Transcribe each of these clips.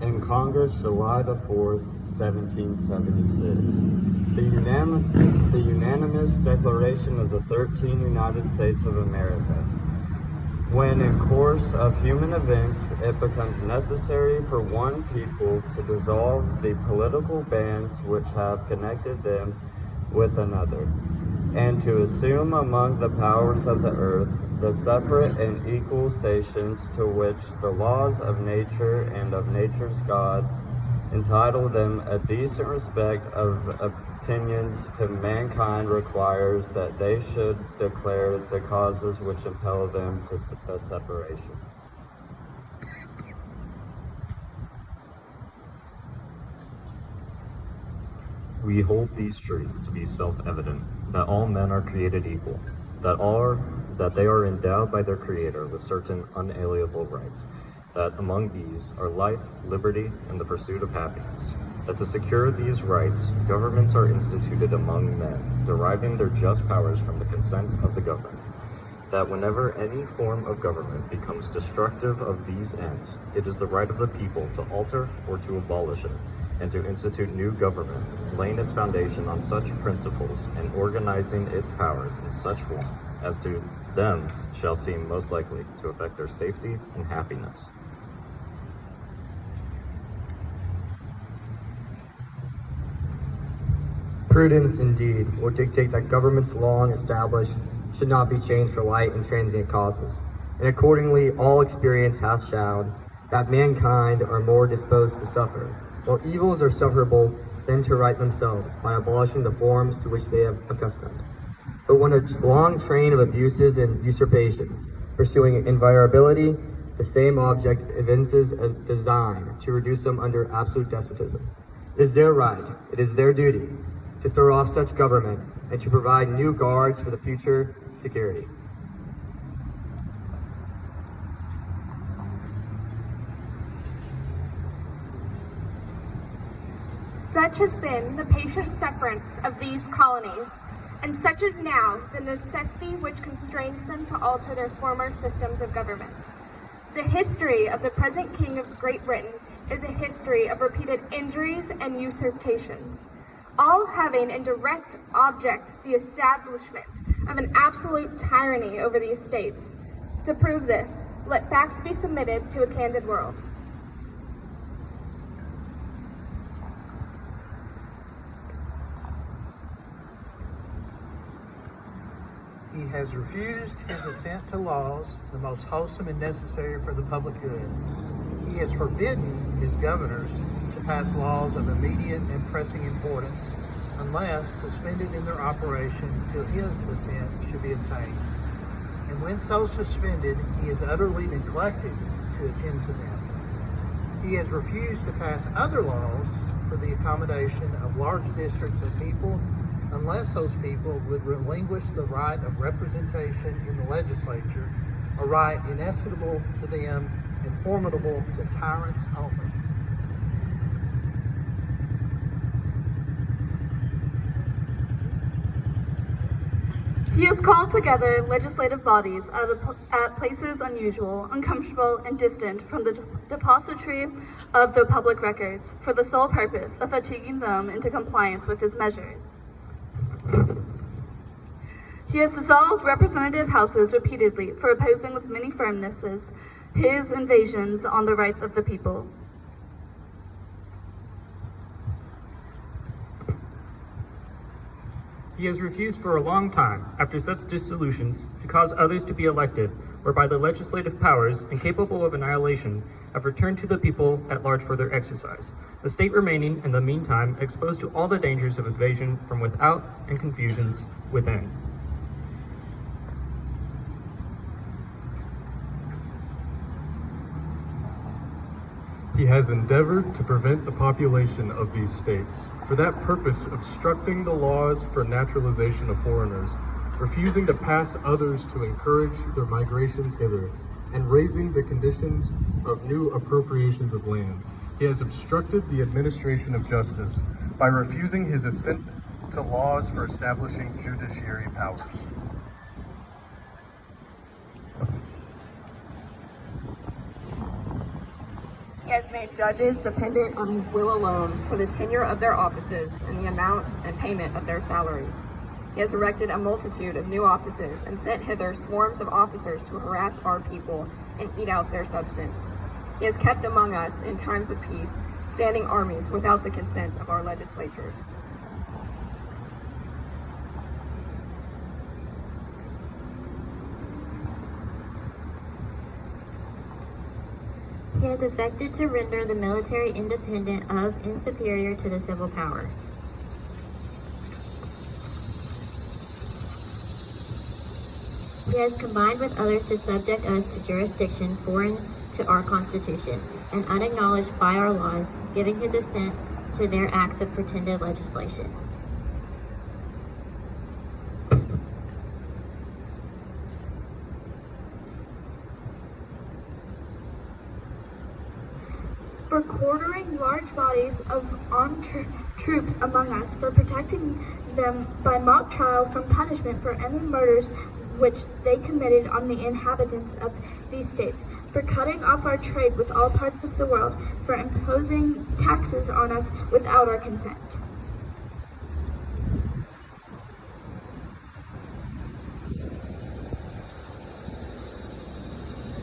in Congress, July the 4th, 1776. The unanimous declaration of the 13 United States of America. When in course of human events it becomes necessary for one people to dissolve the political bands which have connected them with another, and to assume among the powers of the earth the separate and equal stations to which the laws of nature and of nature's God entitle them, a decent respect of opinions to mankind requires that they should declare the causes which impel them to the separation. We hold these truths to be self-evident, that all men are created equal, that they are endowed by their Creator with certain unalienable rights, that among these are life, liberty, and the pursuit of happiness, that to secure these rights, governments are instituted among men, deriving their just powers from the consent of the governed, that whenever any form of government becomes destructive of these ends, it is the right of the people to alter or to abolish it, and to institute new government, laying its foundation on such principles and organizing its powers in such form as to them shall seem most likely to affect their safety and happiness. Prudence, indeed, will dictate that governments long established should not be changed for light and transient causes, and accordingly all experience hath shown that mankind are more disposed to suffer, while evils are sufferable, than to right themselves by abolishing the forms to which they have accustomed. But when a long train of abuses and usurpations, pursuing inviolability, the same object evinces a design to reduce them under absolute despotism, it is their right, it is their duty, to throw off such government and to provide new guards for the future security. Such has been the patient sufferance of these colonies, and such is now the necessity which constrains them to alter their former systems of government. The history of the present King of Great Britain is a history of repeated injuries and usurpations, all having in direct object the establishment of an absolute tyranny over these states. To prove this, let facts be submitted to a candid world. He has refused his assent to laws, the most wholesome and necessary for the public good. He has forbidden his governors to pass laws of immediate and pressing importance, unless suspended in their operation till his assent should be obtained. And when so suspended, he is utterly neglected to attend to them. He has refused to pass other laws for the accommodation of large districts of people, unless those people would relinquish the right of representation in the legislature, a right inestimable to them and formidable to tyrants only. He has called together legislative bodies at places unusual, uncomfortable, and distant from the depository of the public records, for the sole purpose of fatiguing them into compliance with his measures. He has dissolved representative houses repeatedly for opposing with many firmnesses his invasions on the rights of the people. He has refused for a long time, after such dissolutions, to cause others to be elected, whereby the legislative powers, incapable of annihilation, have returned to the people at large for their exercise, the state remaining, in the meantime, exposed to all the dangers of invasion from without and confusions within. He has endeavored to prevent the population of these states, for that purpose obstructing the laws for naturalization of foreigners, refusing to pass others to encourage their migrations hither, and raising the conditions of new appropriations of land. He has obstructed the administration of justice by refusing his assent to laws for establishing judiciary powers. He has made judges dependent on his will alone for the tenure of their offices and the amount and payment of their salaries. He has erected a multitude of new offices and sent hither swarms of officers to harass our people and eat out their substance. He has kept among us in times of peace standing armies without the consent of our legislatures. He has effected to render the military independent of and superior to the civil power. He has combined with others to subject us to jurisdiction foreign to our Constitution and unacknowledged by our laws, giving his assent to their acts of pretended legislation. For quartering large bodies of armed troops among us, for protecting them by mock trial from punishment for any murders which they committed on the inhabitants of these states, for cutting off our trade with all parts of the world, for imposing taxes on us without our consent.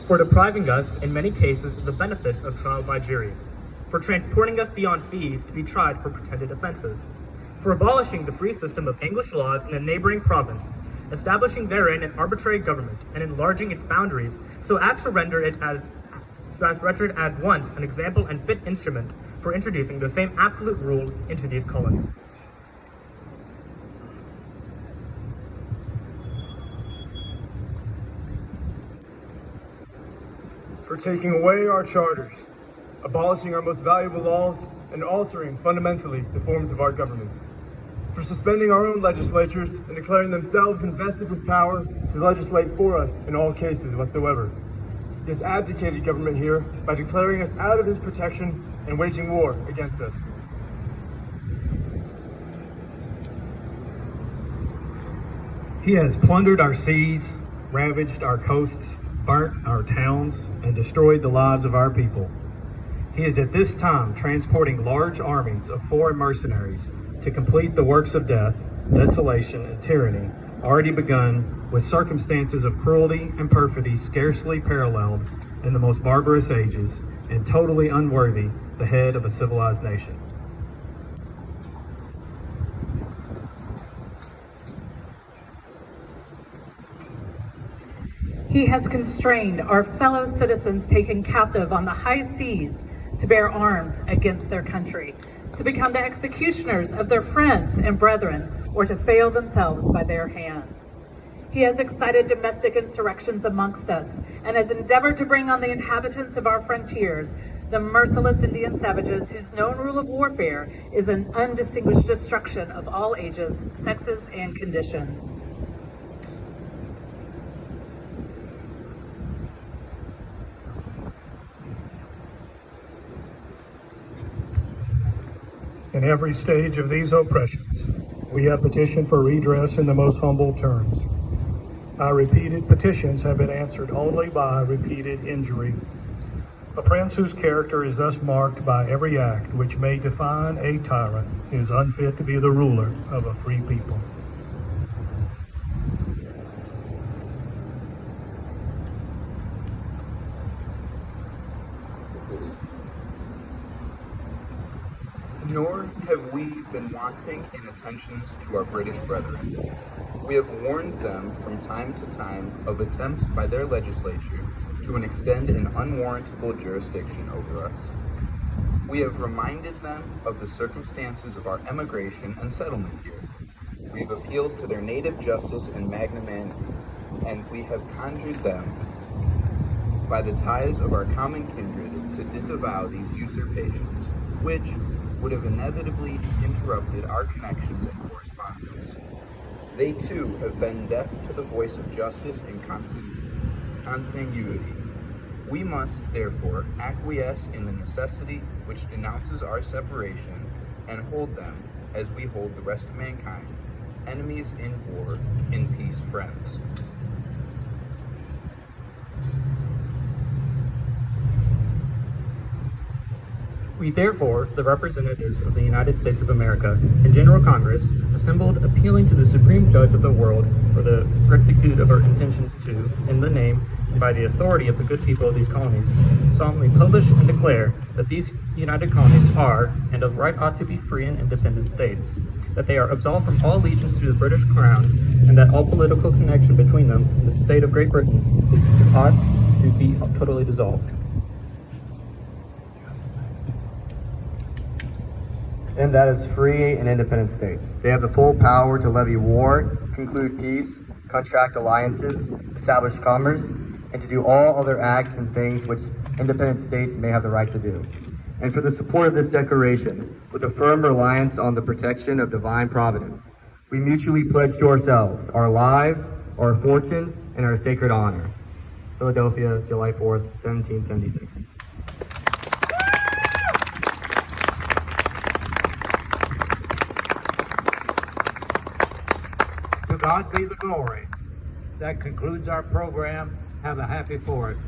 For depriving us, in many cases, of the benefits of trial by jury, for transporting us beyond fees to be tried for pretended offenses, for abolishing the free system of English laws in a neighboring province, establishing therein an arbitrary government, and enlarging its boundaries so as to render it at once an example and fit instrument for introducing the same absolute rule into these colonies. For taking away our charters, abolishing our most valuable laws, and altering fundamentally the forms of our governments. For suspending our own legislatures and declaring themselves invested with power to legislate for us in all cases whatsoever. He has abdicated government here by declaring us out of his protection and waging war against us. He has plundered our seas, ravaged our coasts, burnt our towns, and destroyed the lives of our people. He is at this time transporting large armies of foreign mercenaries to complete the works of death, desolation, and tyranny already begun with circumstances of cruelty and perfidy scarcely paralleled in the most barbarous ages and totally unworthy the head of a civilized nation. He has constrained our fellow citizens taken captive on the high seas to bear arms against their country, to become the executioners of their friends and brethren, or to fail themselves by their hands. He has excited domestic insurrections amongst us, and has endeavored to bring on the inhabitants of our frontiers the merciless Indian savages whose known rule of warfare is an undistinguished destruction of all ages, sexes, and conditions. In every stage of these oppressions, we have petitioned for redress in the most humble terms. Our repeated petitions have been answered only by repeated injury. A prince whose character is thus marked by every act which may define a tyrant is unfit to be the ruler of a free people. Nor have we been wanting in attentions to our British brethren. We have warned them from time to time of attempts by their legislature to extend an unwarrantable jurisdiction over us. We have reminded them of the circumstances of our emigration and settlement here. We have appealed to their native justice and magnanimity, and we have conjured them by the ties of our common kindred to disavow these usurpations, which would have inevitably interrupted our connections and correspondence. They too have been deaf to the voice of justice and consanguinity. We must, therefore, acquiesce in the necessity which denounces our separation and hold them, as we hold the rest of mankind, enemies in war, in peace friends. We therefore, the representatives of the United States of America in General Congress, assembled appealing to the Supreme Judge of the world for the rectitude of our intentions to, in the name and by the authority of the good people of these colonies, solemnly publish and declare that these united colonies are, and of right ought to be free and independent states, that they are absolved from all allegiance to the British Crown, and that all political connection between them and the state of Great Britain ought to be totally dissolved. And that is free and independent states. They have the full power to levy war, conclude peace, contract alliances, establish commerce, and to do all other acts and things which independent states may have the right to do. And for the support of this declaration, with a firm reliance on the protection of divine providence, we mutually pledge to ourselves our lives, our fortunes, and our sacred honor. Philadelphia, July 4th, 1776. To God be the glory. That concludes our program. Have a happy 4th.